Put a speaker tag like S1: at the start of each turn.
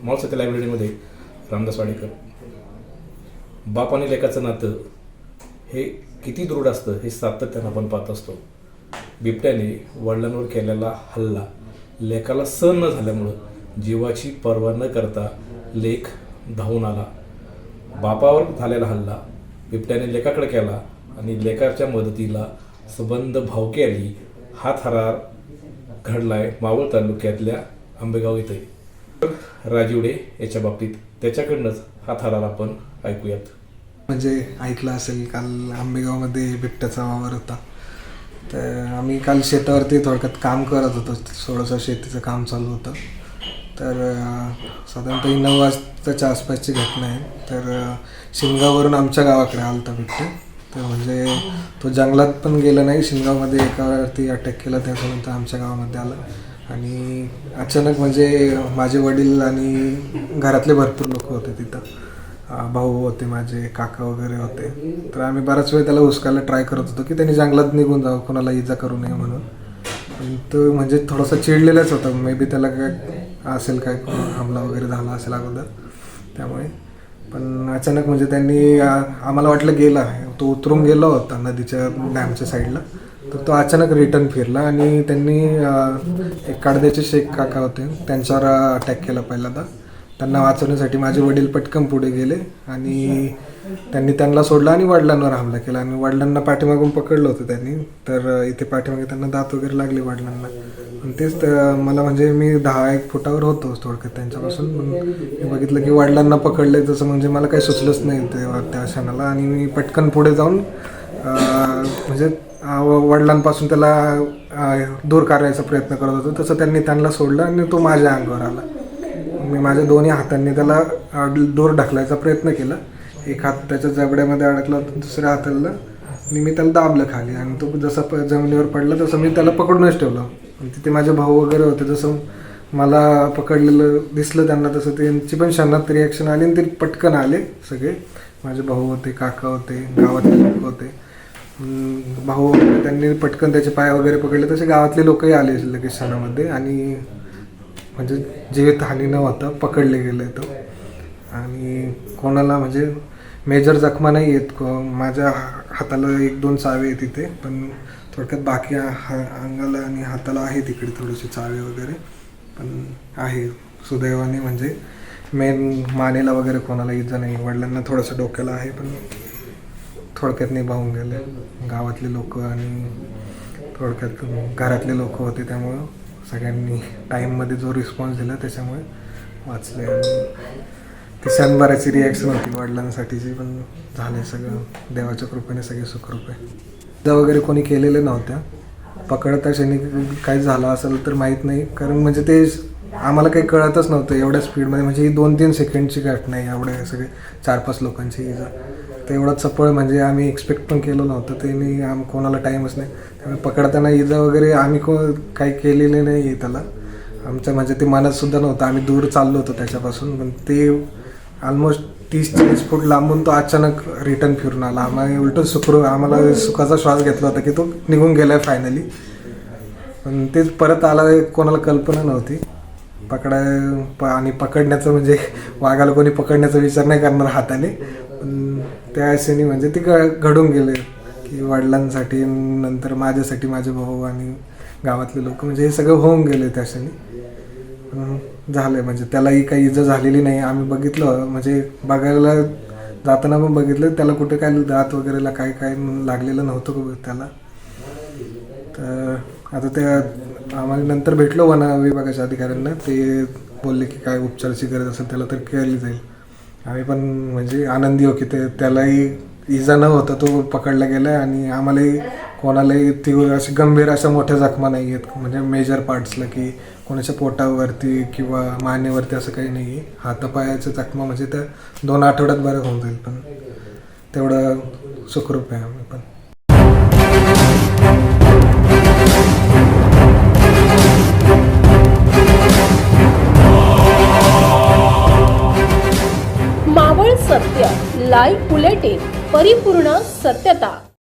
S1: Mall सत्य लायब्ररीमध्ये रामदास वाडेकर. बाप आणि लेकाचं नातं हे किती दृढ असतं हे सातत्यानं आपण पाहत असतो. बिबट्याने वडिलांवर केलेला हल्ला लेकाला सहन न झाल्यामुळं जीवाची पर्वा न करता लेक धावून आला. बापावर झालेला हल्ला बिबट्याने लेकाकडे केला आणि लेकाच्या मदतीला सबंध भावकी आली. हा थरार घडलाय मावळ तालुक्यातल्या आंबेगाव इथे. राजीवडे याच्या बाबतीत त्याच्याकडनंच हा थरार आपण ऐकूयात.
S2: म्हणजे ऐकलं असेल, काल आंबेगावमध्ये बिबट्याचा वावर होता. तर आम्ही काल शेतावरती थोडक्यात काम करत होतो. थोडंसं शेतीचं काम चालू होतं. तर साधारणतः 9 वाजताच्या आसपासची घटना आहे. तर शिनगाववरून आमच्या गावाकडे आला होता बिबट्या. तर म्हणजे तो जंगलात पण गेला नाही, शिनगावमध्ये एकावरती अटॅक केला. त्याच्यानंतर आमच्या गावामध्ये आला आणि अचानक म्हणजे माझे वडील आणि घरातले भरपूर लोक होते तिथं. भाऊ होते, माझे काका वगैरे होते. तर आम्ही बराच वेळ त्याला हुसकायला ट्राय करत होतो की त्यांनी जंगलात निघून जावं, कोणाला इजा करू नये म्हणून. पण तो म्हणजे थोडासा चिडलेलाच होता. मे बी त्याला काय असेल, काय हमला वगैरे झाला असेल अगोदर, त्यामुळे. पण अचानक म्हणजे त्यांनी आम्हाला वाटलं गेला, तो उतरून गेला होता नदीच्या डॅमच्या साईडला. तर तो अचानक रिटर्न फिरला आणि त्यांनी एक काडद्याचे शेख काका होते, त्यांच्यावर अटॅक केला पहिल्यांदा. त्यांना वाचवण्यासाठी माझे वडील पटकन पुढे गेले आणि त्यांनी त्यांना सोडलं आणि वडिलांवर हमला केला. आणि वडिलांना पाठीमागून पकडलं होतं त्यांनी. तर इथे पाठीमागे त्यांना दात वगैरे लागले वडिलांना. आणि तेच मला म्हणजे मी 10-1 फुटावर होतो थोडक्यात त्यांच्यापासून. मी बघितलं की वडिलांना पकडले, तसं म्हणजे मला काही सुचलंच नाही त्या क्षणाला. आणि मी पटकन पुढे जाऊन म्हणजे वडिलांपासून त्याला दूर करायचा प्रयत्न करत होतो. तसं त्यांनी त्यांना सोडलं आणि तो माझ्या अंगावर आला. मी माझ्या दोन्ही हातांनी त्याला दूर ढकलायचा प्रयत्न केला. एक हात त्याच्या जबड्यामध्ये अडकला होता, दुसऱ्या हाताला आणि मी त्याला दाबलं खाली. आणि तो जसं जमिनीवर पडला तसं मी त्याला पकडूनच ठेवलं. आणि तिथे माझे भाऊ वगैरे होते. जसं मला पकडलेलं दिसलं त्यांना, तसं त्यांची पण क्षणात रिॲक्शन आली आणि ते पटकन आले सगळे. माझे भाऊ होते, काका होते, गावातले लोक होते. भाऊ वगैरे त्यांनी पटकन त्याचे पाय वगैरे पकडले. तसे गावातले लोकही आले लगेच क्षणामध्ये. आणि म्हणजे जीवितहानी न होता पकडले गेले तो. आणि कोणाला म्हणजे मेजर जखमा नाही आहेत. माझ्या हाताला 1-2 चावे आहे तिथे, पण थोडक्यात बाकी अंगाला आणि हाताला आहे तिकडे थोडेसे चावे वगैरे पण आहे सुदैवाने. म्हणजे मेन मानेला वगैरे कोणाला इजा नाही. वडिलांना थोडंसं डोक्याला आहे, पण थोडक्यात निभावून गेले. गावातले लोक आणि थोडक्यात घरातले लोक होते, त्यामुळं सगळ्यांनी टाईममध्ये जो रिस्पॉन्स दिला त्याच्यामुळे वाचले. आणि ती क्षणभराची रिॲक्शन होती वडिलांसाठीची, पण झाले सगळं देवाच्या कृपेने, सगळे सुखरूप आहे. इजा वगैरे कोणी केलेले नव्हत्या. पकडता क्षणी काही झालं असेल तर माहीत नाही, कारण म्हणजे ते आम्हाला काही कळतच नव्हतं एवढ्या स्पीडमध्ये. म्हणजे ही 2-3 सेकंडची घटना आहे, एवढ्या सगळे 4-5 लोकांची इजा. तर एवढा चपळ म्हणजे आम्ही एक्सपेक्ट पण केलं नव्हतं. त्यांनी कोणाला टाईमच नाही. त्यामुळे पकडताना इजा वगैरे आम्ही काही केलेले नाही आहे त्याला. आमचं म्हणजे ते मनातसुद्धा नव्हतं. आम्ही दूर चाललो होतो त्याच्यापासून, पण ते ऑलमोस्ट 30-40 फूट लांबून तो अचानक रिटर्न फिरून आला. आम्हाला उलटं आम्हाला सुखाचा श्वास घेतला होता की तो निघून गेला आहे फायनली. पण तेच परत आला, कोणाला कल्पना नव्हती. आणि पकडण्याचं म्हणजे वाघाला कोणी पकडण्याचा विचार नाही करणार हाताने. पण त्या क्षणी म्हणजे ते घडून गेले की वडिलांसाठी, नंतर माझ्यासाठी माझे भाऊ आणि गावातले लोक, म्हणजे हे सगळं होऊन गेले त्या क्षणी. झालं म्हणजे त्यालाही काही इजा झालेली नाही. आम्ही बघितलं, म्हणजे बघायला जाताना पण बघितलं त्याला कुठे काय दात वगैरेला काय लागलेलं नव्हतं त्याला. तर आता ते आम्हाला नंतर भेटलो वन विभागाच्या अधिकाऱ्यांना. ते बोलले की काय उपचाराची गरज असेल त्याला तर केली जाईल. आम्ही पण म्हणजे आनंदी हो की त्यालाही इजा न होता तो पकडला गेला. आणि आम्हालाही कोणालाही तीव्र अशी गंभीर अशा मोठ्या जखमा नाही आहेत, म्हणजे मेजर पार्ट्सला की कोणाच्या पोटावरती किंवा मानेवरती असं काही नाही आहे. हातापायाच्या जखमा म्हणजे त्या 2 आठवड्यात बरं होऊन जाईल. पण तेवढं सुखरूप आहे आम्ही पण.
S3: मावळ सत्य लाईव्ह बुलेटिन, परिपूर्ण सत्यता.